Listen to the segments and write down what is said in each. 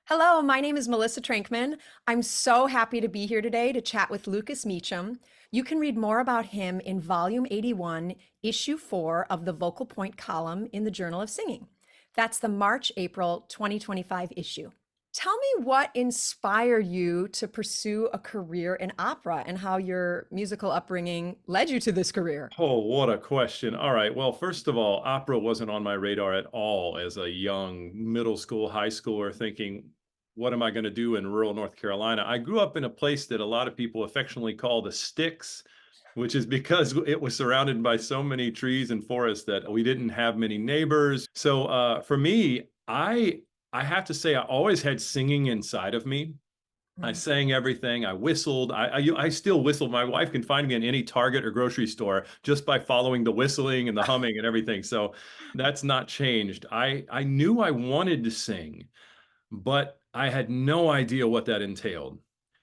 Hello, my name is Melissa Treinkman. I'm so happy to be here today to chat with Lucas Meachem. You can read more about him in Volume 81, Issue 4 of the Vocal Point column in the Journal of Singing. That's the March-April 2025 issue. Tell me what inspired you to pursue a career in opera and how your musical upbringing led you to this career. Oh, what a question. All right. Well, first of all, opera wasn't on my radar at all as a young middle school, high schooler thinking, what am I going to do in rural North Carolina? I grew up in a place that a lot of people affectionately call the sticks, which is because it was surrounded by so many trees and forests that we didn't have many neighbors. So for me, I have to say I always had singing inside of me. I Mm. sang everything. I whistled. I still whistle. My wife can find me in any Target or grocery store just by following the whistling and the humming and everything. So that's not changed. I knew I wanted to sing, but I had no idea what that entailed.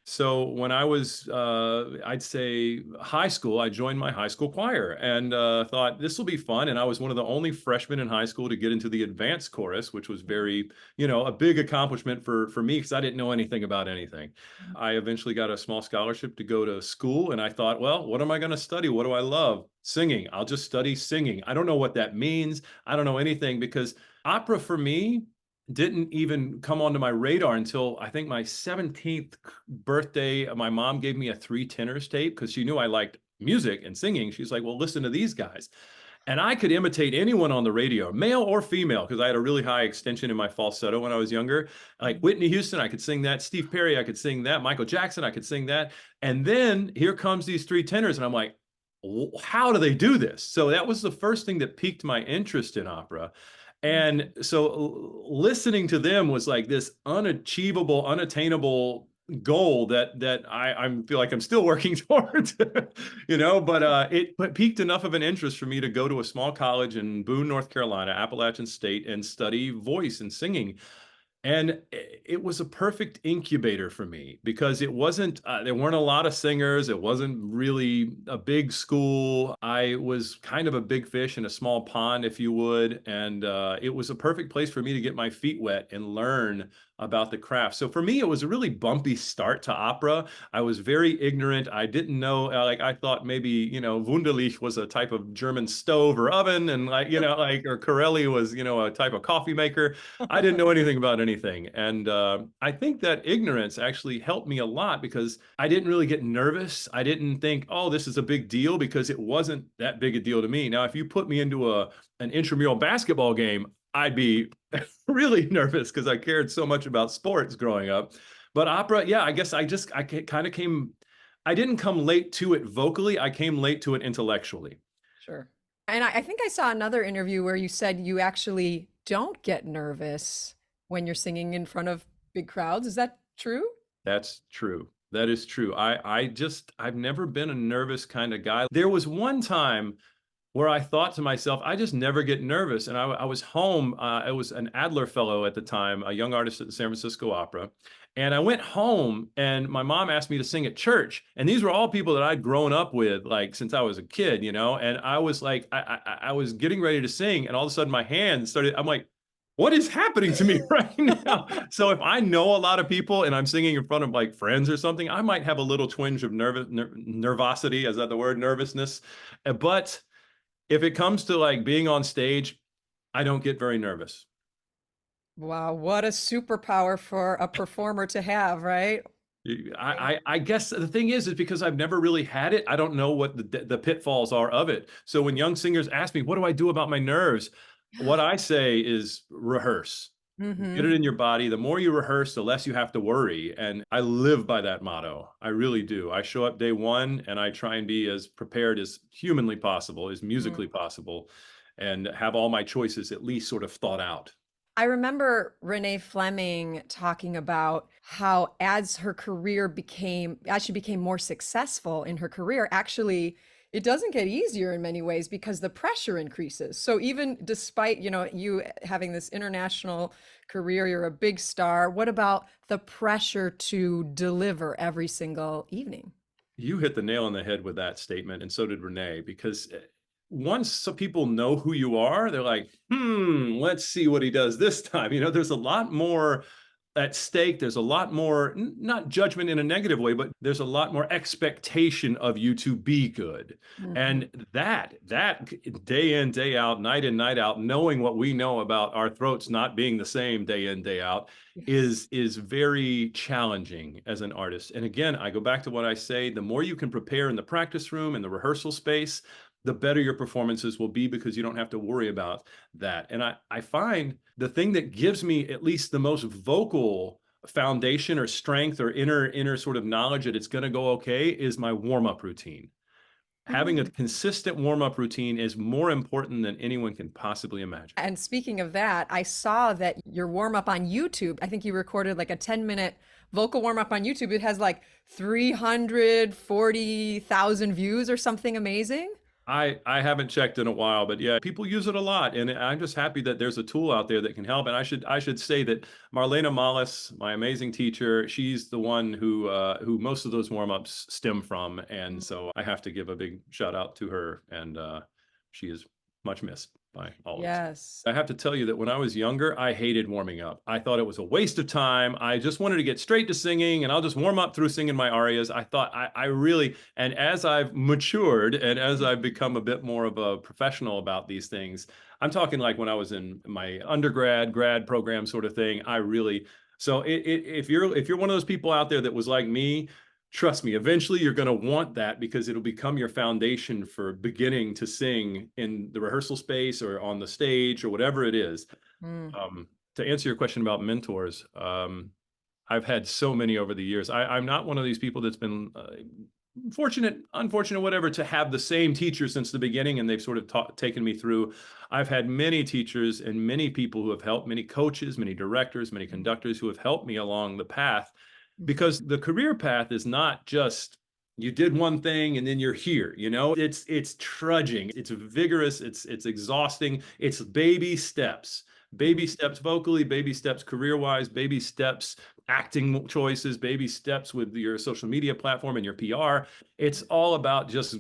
So when I was, I'd say high school, I joined my high school choir and thought this will be fun. And I was one of the only freshmen in high school to get into the advanced chorus, which was very, a big accomplishment for me because I didn't know anything about anything. I eventually got a small scholarship to go to school, and I thought, well, what am I going to study? What do I love? Singing. I'll just study singing. I don't know what that means. I don't know anything because opera for me didn't even come onto my radar until I think my 17th birthday. My mom gave me a three tenors tape because she knew I liked music and singing. She's like, well, listen to these guys. And I could imitate anyone on the radio, male or female, because I had a really high extension in my falsetto when I was younger. Like Whitney Houston, I could sing that. Steve Perry, I could sing that. Michael Jackson, I could sing that. And then here comes these three tenors, and I'm like, how do they do this? So that was the first thing that piqued my interest in opera. And so listening to them was like this unachievable, unattainable goal that I feel like I'm still working towards, but it piqued enough of an interest for me to go to a small college in Boone, North Carolina, Appalachian State, and study voice and singing. And it was a perfect incubator for me because there weren't a lot of singers. It wasn't really a big school. I was kind of a big fish in a small pond, if you would. And it was a perfect place for me to get my feet wet and learn about the craft. So for me, it was a really bumpy start to opera. I was very ignorant. I didn't know, I thought maybe, Wunderlich was a type of German stove or oven, and or Corelli was, a type of coffee maker. I didn't know anything about anything. And I think that ignorance actually helped me a lot because I didn't really get nervous. I didn't think, oh, this is a big deal, because it wasn't that big a deal to me. Now, if you put me into an intramural basketball game, I'd be really nervous because I cared so much about sports growing up. But opera, yeah, I guess I kind of I didn't come late to it vocally. I came late to it intellectually. Sure. And I think I saw another interview where you said you actually don't get nervous when you're singing in front of big crowds. Is that true? That's true. That is true. I've never been a nervous kind of guy. There was one time where I thought to myself, I just never get nervous. And I was home. I was an Adler Fellow at the time, a young artist at the San Francisco Opera. And I went home and my mom asked me to sing at church. And these were all people that I'd grown up with, like since I was a kid, and I was like, I was getting ready to sing. And all of a sudden my hand started, I'm like, what is happening to me right now? So if I know a lot of people and I'm singing in front of like friends or something, I might have a little twinge of nervosity. Is that the word? Nervousness. But if it comes to like being on stage, I don't get very nervous. Wow, what a superpower for a performer to have, right? I guess the thing is because I've never really had it. I don't know what the pitfalls are of it. So when young singers ask me, what do I do about my nerves? What I say is rehearse. Get it Hmm. in your body. The more you rehearse, the less you have to worry. And I live by that motto. I really do. I show up day one and I try and be as prepared as humanly possible, as musically possible, and have all my choices at least sort of thought out. I remember Renee Fleming talking about how as she became more successful in her career, actually, it doesn't get easier in many ways because the pressure increases. So even despite, you having this international career, you're a big star. What about the pressure to deliver every single evening? You hit the nail on the head with that statement, and so did Renee, because once some people know who you are, they're like, let's see what he does this time. There's a lot more at stake. There's a lot more, not judgment in a negative way, but there's a lot more expectation of you to be good. Mhm. And that day in, day out, night in, night out, knowing what we know about our throats not being the same day in, day out Yes. is very challenging as an artist. And again, I go back to what I say, the more you can prepare in the practice room, in the rehearsal space, the better your performances will be because you don't have to worry about that. And I find the thing that gives me at least the most vocal foundation or strength or inner sort of knowledge that it's going to go okay is my warm-up routine. Having a Mm. consistent warm-up routine is more important than anyone can possibly imagine. And speaking of that, I saw that your warm up on YouTube, I think you recorded like a 10-minute vocal warm up on YouTube. It has like 340,000 views or something amazing. I haven't checked in a while, but yeah, people use it a lot, and I'm just happy that there's a tool out there that can help. And I should say that Marlena Mollis, my amazing teacher, she's the one who most of those warm-ups stem from, and so I have to give a big shout out to her, and she is much missed by all of us. Yes. I have to tell you that when I was younger, I hated warming up. I thought it was a waste of time. I just wanted to get straight to singing and I'll just warm up through singing my arias. I thought I really, and as I've matured and as I've become a bit more of a professional about these things, I'm talking like when I was in my undergrad, grad program sort of thing, I really, so if you're one of those people out there that was like me, trust me, eventually you're going to want that because it'll become your foundation for beginning to sing in the rehearsal space or on the stage or whatever it is. Mm. To answer your question about mentors, I've had so many over the years. I'm not one of these people that's been fortunate, unfortunate, whatever, to have the same teacher since the beginning, and they've sort of taken me through. I've had many teachers and many people who have helped, many coaches, many directors, many conductors who have helped me along the path, because the career path is not just you did one thing and then you're here. It's trudging, it's vigorous, it's exhausting, it's baby steps vocally, baby steps career wise, baby steps acting choices, baby steps with your social media platform and your PR. It's all about just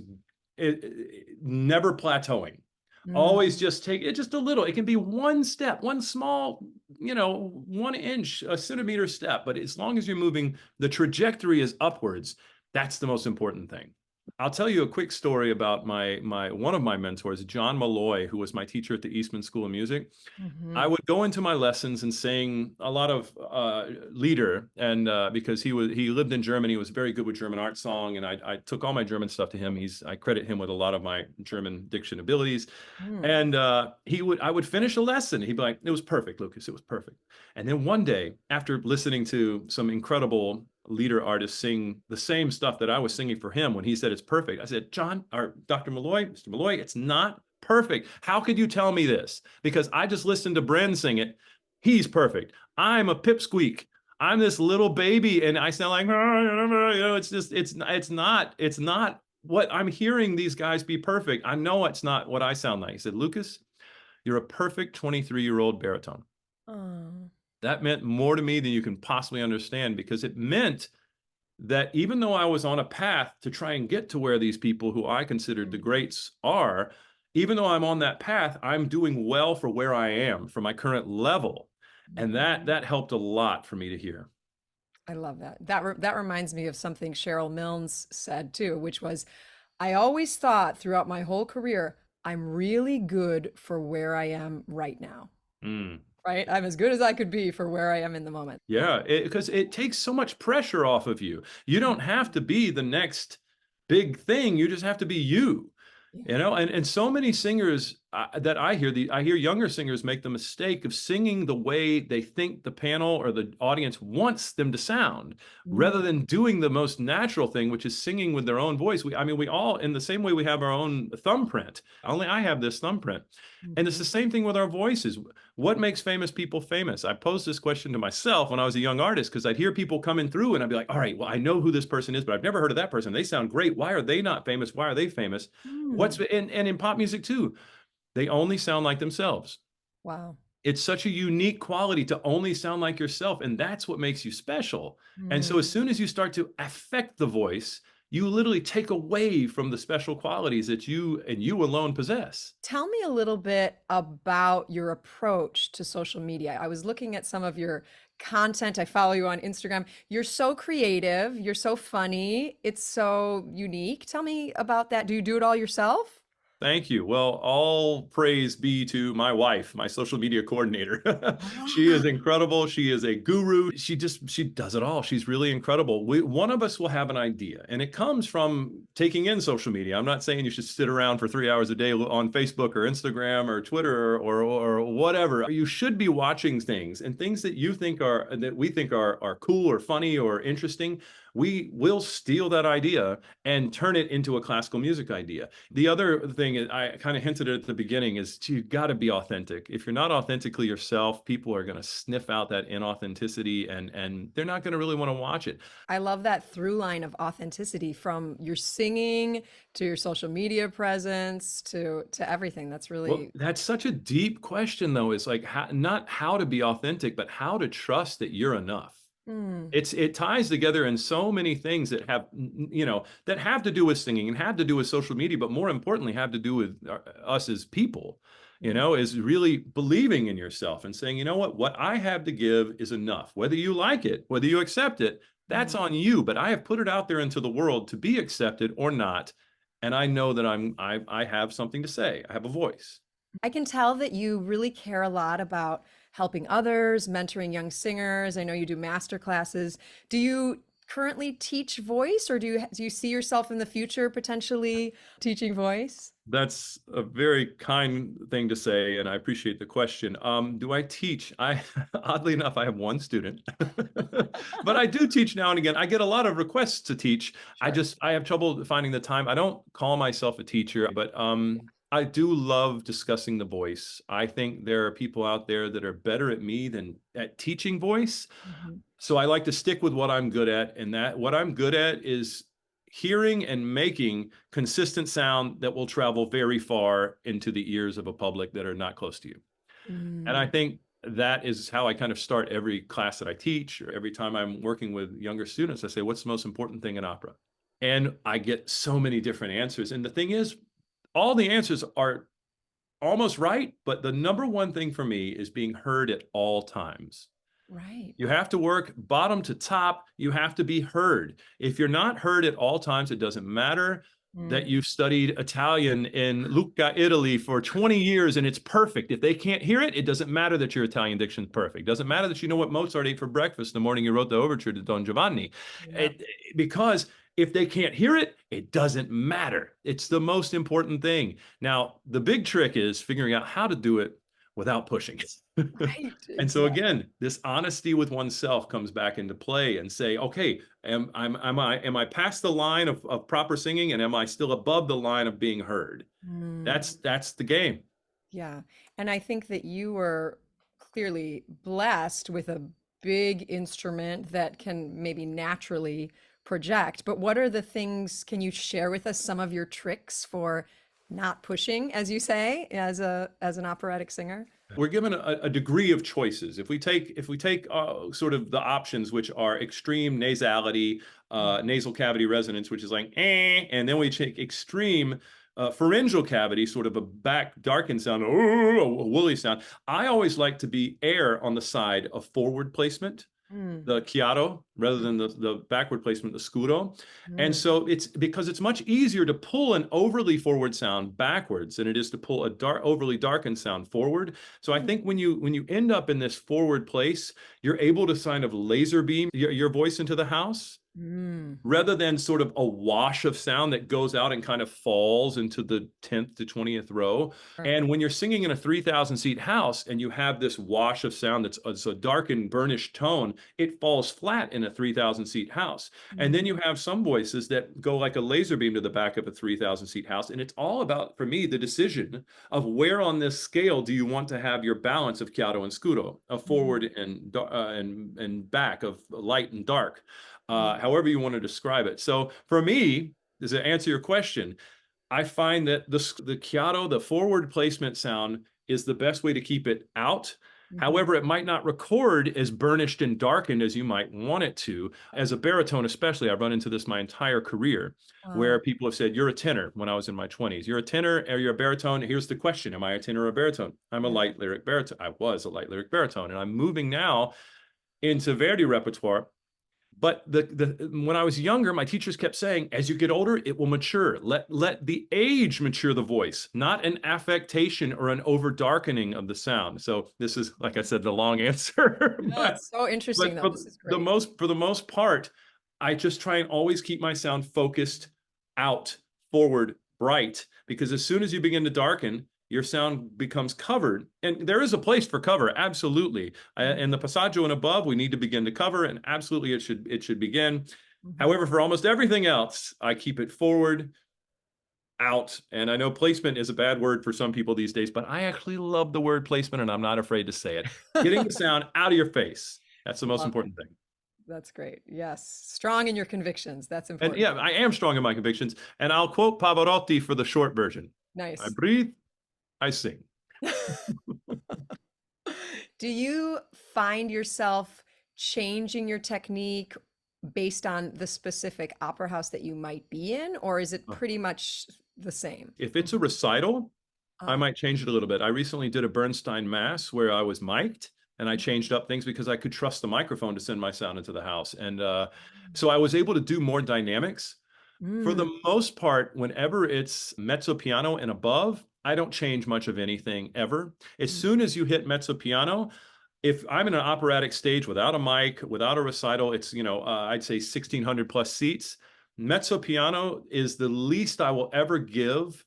never plateauing. Mm. Always just take it just a little. It can be one step, one small, 1 inch, a centimeter step. But as long as you're moving, the trajectory is upwards. That's the most important thing. I'll tell you a quick story about my one of my mentors, John Malloy, who was my teacher at the Eastman School of Music. I Mhm. would go into my lessons and sing a lot of lieder, and because he lived in Germany, was very good with German art song, and I took all my German stuff to him. I credit him with a lot of my German diction abilities. Mm. And I would finish a lesson. He'd be like, "It was perfect, Lucas. It was perfect." And then one day, after listening to some incredible leader artists sing the same stuff that I was singing for him, when he said it's perfect, I said, "John, or Dr. Malloy, Mr. Malloy, it's not perfect. How could you tell me this? Because I just listened to Bren sing it. He's perfect. I'm a pipsqueak. I'm this little baby, and I sound like, it's just, it's not what I'm hearing these guys be perfect. I know it's not what I sound like." He said, "Lucas, you're a perfect 23-year-old baritone." Oh. That meant more to me than you can possibly understand, because it meant that even though I was on a path to try and get to where these people who I considered the greats are, even though I'm on that path, I'm doing well for where I am, for my current level. And Mhm. that helped a lot for me to hear. I love that. That reminds me of something Cheryl Milnes said too, which was, I always thought throughout my whole career, I'm really good for where I am right now, Mm. right? I'm as good as I could be for where I am in the moment. Yeah, because it takes so much pressure off of you. You don't have to be the next big thing. You just have to be you. Yeah. And so many singers that I hear younger singers make the mistake of singing the way they think the panel or the audience wants them to sound, rather Mm. than doing the most natural thing, which is singing with their own voice. We all, in the same way we have our own thumbprint, only I have this thumbprint. And it's Mhm. the same thing with our voices. What makes famous people famous? I posed this question to myself when I was a young artist, because I'd hear people coming through and I'd be like, all right, well, I know who this person is, but I've never heard of that person. They sound great. Why are they not famous? Why are they famous? Mm. And in pop music too, they only sound like themselves. Wow. It's such a unique quality to only sound like yourself, and that's what makes you special. And so as Mm. soon as you start to affect the voice, you literally take away from the special qualities that you and you alone possess. Tell me a little bit about your approach to social media. I was looking at some of your content. I follow you on Instagram. You're so creative, you're so funny, it's so unique. Tell me about that. Do you do it all yourself? Thank you. Well, all praise be to my wife, my social media coordinator. She is incredible. She is a guru. She does it all. She's really incredible. One of us will have an idea, and it comes from taking in social media. I'm not saying you should sit around for 3 hours a day on Facebook or Instagram or Twitter or whatever. You should be watching things, and things that we think are cool or funny or interesting. We will steal that idea and turn it into a classical music idea. The other thing is, I kind of hinted at the beginning, is you got to be authentic. If you're not authentically yourself, people are going to sniff out that inauthenticity, and they're not going to really want to watch it. I love that through line of authenticity from your singing to your social media presence to everything. That's Well, really that's such a deep question, though. It's like not how to be authentic, but how to trust that you're enough. mm, It ties together in so many things that that have to do with singing and have to do with social media, but more importantly, have to do with us as people, mm, is really believing in yourself and saying, you know what I have to give is enough. Whether you like it, whether you accept it, that's mm. on you, but I have put it out there into the world to be accepted or not. And I know that I have something to say. I have a voice. I can tell that you really care a lot about helping others, mentoring young singers. I know you do master classes. Do you currently teach voice, or do you see yourself in the future potentially teaching voice? That's a very kind thing to say, and I appreciate the question. Do I teach? Oddly enough, I have one student, but I do teach now and again. I get a lot of requests to teach. Sure. I have trouble finding the time. I don't call myself a teacher, but I do love discussing the voice. I think there are people out there that are better at me than at teaching voice. Mhm. So I like to stick with what I'm good at, and that what I'm good at is hearing and making consistent sound that will travel very far into the ears of a public that are not close to you. And I Mm, think that is how I kind of start every class that I teach, or every time I'm working with younger students. I say, what's the most important thing in opera? And I get so many different answers. And the thing is, all the answers are almost right, but the number one thing for me is being heard at all times. right. You have to work bottom to top. You have to be heard. If you're not heard at all times, it doesn't matter that Mm, you've studied Italian in Lucca, Italy for 20 years and it's perfect. If they can't hear it, it doesn't matter that your Italian diction is perfect. It doesn't matter that you know what Mozart ate for breakfast the morning you wrote the overture to Don Giovanni. yep. Because if they can't hear it, it doesn't matter. It's the most important thing. Now, the big trick is figuring out how to do it without pushing. Right. And so Exactly. again, this honesty with oneself comes back into play, and say, okay, am I past the line of proper singing, and am I still above the line of being heard? Mm. That's the game. Yeah. And I think that you were clearly blessed with a big instrument that can maybe naturally project. But what are the things, can you share with us some of your tricks for not pushing, as you say, as an operatic singer? We're given a degree of choices. If we take sort of the options, which are extreme nasality, nasal cavity resonance, which is like and then we take extreme pharyngeal cavity, sort of a back darkened sound, a woolly sound. I always like to be air on the side of forward placement, Mm, the /𝘑𝘯𝘯𝘭, rather than the backward placement, the /scuro. And mm, so it's because it's much easier to pull an overly forward sound backwards than it is to pull a overly darkened sound forward. So I mm, think when you end up in this forward place, you're able to kind of laser beam your voice into the house, mm. rather than sort of a wash of sound that goes out and kind of falls into the 10th to 20th row. Sure. And when you're singing in a 3,000 seat house and you have this wash of sound that's a dark and burnished tone, it falls flat in a 3,000 seat house. And then Mm, you have some voices that go like a laser beam to the back of a 3,000 seat house. And it's all about, for me, the decision of where on this scale do you want to have your balance of /𝘑𝘯𝘯𝘭 and /scuro, of mm, forward and back, of light and dark, mm, however you want to describe it. So for me, to answer your question, I find that the /𝘑𝘯𝘯𝘯, the forward placement sound, is the best way to keep it out. Mhm. However, it might not record as burnished and darkened as you might want it to. As a baritone, especially, I've run into this my entire career where Wow. people have said, you're a tenor when I was in my 20s. You're a tenor or you're a baritone. Here's the question. Am I a tenor or a baritone? I'm a Yeah. light lyric baritone. I was a light lyric baritone. And I'm moving now into Verdi repertoire. But when I was younger, my teachers kept saying, as you get older, it will mature. Let the age mature the voice, not an affectation or an over darkening of the sound. So this is, like I said, the long answer. Yeah, it's so interesting But though. This is great. for the most part, I just try and always keep my sound focused out, forward, bright, because as soon as you begin to darken, your sound becomes covered. And there is a place for cover, absolutely. Mhm. And the passaggio and above, we need to begin to cover, and absolutely it should begin. Mhm. However, for almost everything else, I keep it forward, out. And I know placement is a bad word for some people these days, but I actually love the word placement, and I'm not afraid to say it. Getting the sound out of your face. That's the most Love it. important thing. That's great. Yes. Strong in your convictions. That's And important. yeah, I am strong in my convictions. And I'll quote Pavarotti for the short version. I Nice. breathe, I sing. Do you find yourself changing your technique based on the specific opera house that you might be in, or is it pretty much the same? If it's a recital, I Ah. might change it a little bit. I recently did a Bernstein mass where I was mic'd and I changed up things because I could trust the microphone to send my sound into the house. And so I was able to do more dynamics. For Mm, the most part, whenever it's mezzo piano and above, I don't change much of anything ever. As mm, soon as you hit mezzo piano, if I'm in an operatic stage without a mic, without a recital, it's, I'd say 1,600 plus seats. Mezzo piano is the least I will ever give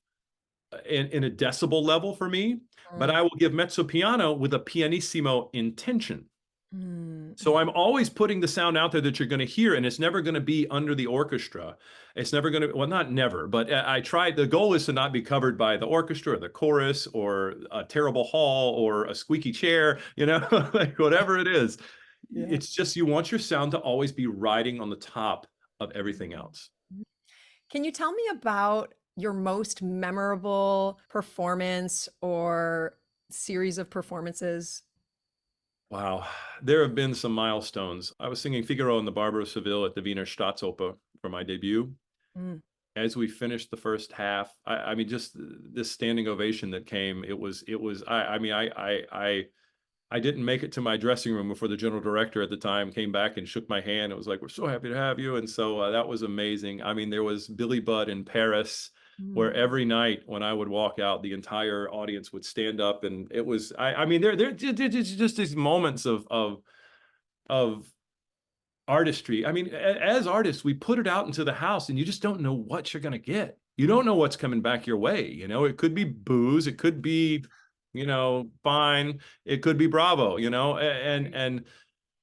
in a decibel level for me, but mm, I will give mezzo piano with a pianissimo intention. mm, So mm, I'm always putting the sound out there that you're going to hear, and it's never going to be under the orchestra. It's never going to, well, not never, but I tried. The goal is to not be covered by the orchestra or the chorus or a terrible hall or a squeaky chair, like whatever it is. yeah. It's just you want your sound to always be riding on the top of everything else. Can you tell me about your most memorable performance or series of performances? Wow, there have been some milestones. I was singing Figaro and the Barber of Seville at the Wiener Staatsoper for my debut. Mm, As we finished the first half, I mean, just this standing ovation that came. I didn't make it to my dressing room before the general director at the time came back and shook my hand. It was like, we're so happy to have you. And so that was amazing. I mean, there was Billy Budd in Paris, where mm, every night when I would walk out, the entire audience would stand up. And it was, I mean, there's just these moments of artistry. I mean, as artists, we put it out into the house and you just don't know what you're going to get. You mm, don't know what's coming back your way. It could be booze, it could be, fine, it could be bravo, right. and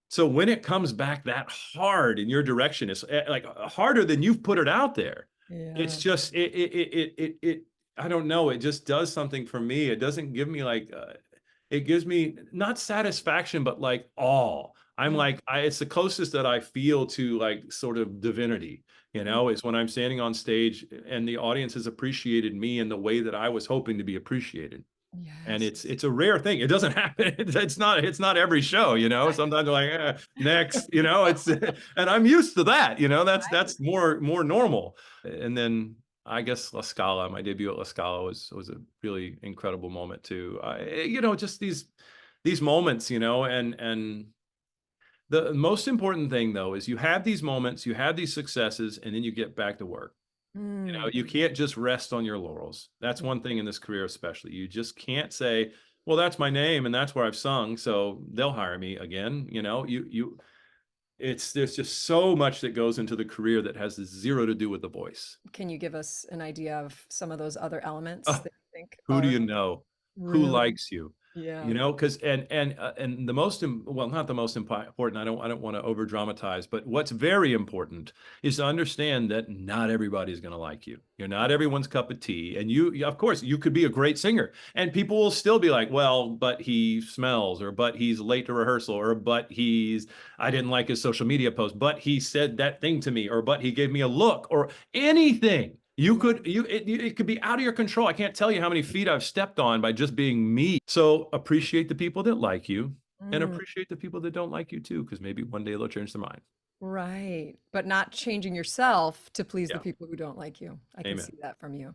so when it comes back that hard in your direction, it's like harder than you've put it out there. It's Yeah. just I don't know, it just does something for me. It doesn't give me like it gives me not satisfaction, but like awe. I'm Mm, like, it's the closest that I feel to like sort of divinity, mm, is when I'm standing on stage and the audience has appreciated me in the way that I was hoping to be appreciated. And yes. it's a rare thing. It doesn't happen. It's not every show, Sometimes they're like, next, it's and I'm used to that, that's more normal. And then I guess La Scala, my debut at La Scala was a really incredible moment too. Just these moments, and the most important thing though is you have these moments, you have these successes, and then you get back to work. Mm, You can't just rest on your laurels. That's one thing in this career, especially. You just can't say, well, that's my name and that's where I've sung, so they'll hire me again. There's just so much that goes into the career that has zero to do with the voice. can you give us an idea of some of those other elements that you think Who do are you know? Who really? likes you? Yeah. Because and the well, not the most important. I don't want to over dramatize, but what's very important is to understand that not everybody's going to like you. You're not everyone's cup of tea, and of course, you could be a great singer, and people will still be like, well, but he smells, or but he's late to rehearsal, or but I didn't like his social media post, but he said that thing to me, or but he gave me a look, or anything. It could be out of your control. I can't tell you how many feet I've stepped on by just being me. So appreciate the people that like you and Mm, appreciate the people that don't like you too, because maybe one day they'll change their mind. right. But not changing yourself to please the Yeah. people who don't like you. I can Amen. see that from you.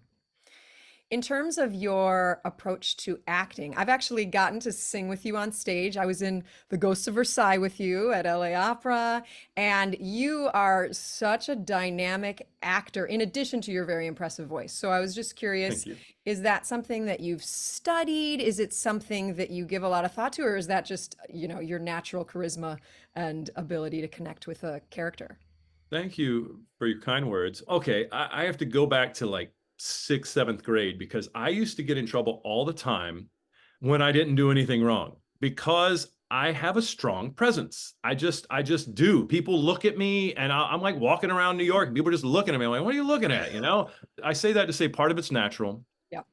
In terms of your approach to acting, I've actually gotten to sing with you on stage. I was in The Ghosts of Versailles with you at LA Opera, and you are such a dynamic actor in addition to your very impressive voice. So I was just Thank curious, you. is that something that you've studied? Is it something that you give a lot of thought to, or is that just, your natural charisma and ability to connect with a character? Thank you for your kind words. Okay, I have to go back to like sixth, seventh grade because I used to get in trouble all the time when I didn't do anything wrong because I have a strong presence. I just do. People look at me and I'm like walking around New York and people are just looking at me. I'm like, what are you looking at? I say that to say part of it's natural, Yeah.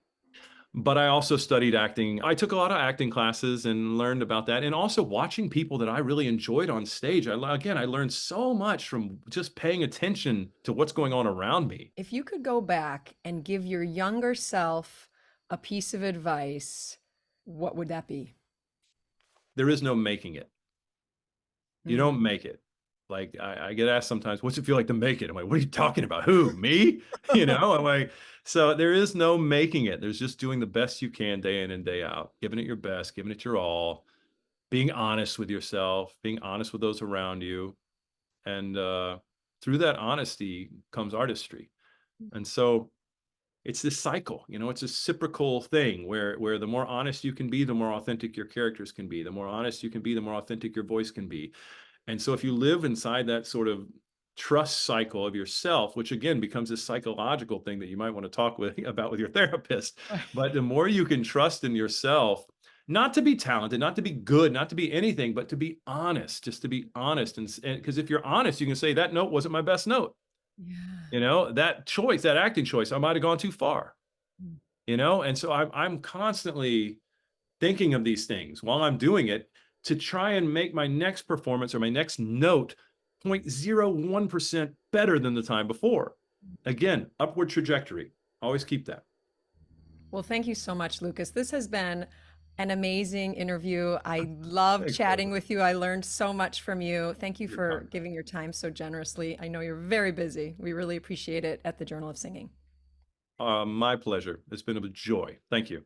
but I also studied acting. I took a lot of acting classes and learned about that. And also watching people that I really enjoyed on stage. I learned so much from just paying attention to what's going on around me. If you could go back and give your younger self a piece of advice, what would that be? There is no making it. You Mm. don't make it. Like I get asked sometimes, what's it feel like to make it? I'm like, what are you talking about? Who? Me? I'm like, so there is no making it. There's just doing the best you can day in and day out, giving it your best, giving it your all, being honest with yourself, being honest with those around you. And through that honesty comes artistry. And so it's this cycle, it's a reciprocal thing where the more honest you can be, the more authentic your characters can be. The more honest you can be, the more authentic your voice can be. And so if you live inside that sort of trust cycle of yourself, which again becomes a psychological thing that you might want to talk about with your therapist, but the more you can trust in yourself, not to be talented, not to be good, not to be anything, but to be honest, just to be honest. And because if you're honest, you can say that note wasn't my best note. Yeah. That choice, that acting choice, I might have gone too far. Mm. And so I'm constantly thinking of these things while I'm doing it to try and make my next performance or my next note 0.01% better than the time before. Again, upward trajectory. Always keep that. Well, thank you so much, Lucas. This has been an amazing interview. I loved Thanks, chatting Barbara. with you. I learned so much from you. Thank you You're for kind. giving your time so generously. I know you're very busy. We really appreciate it at the Journal of Singing. My pleasure. It's been a joy. Thank you.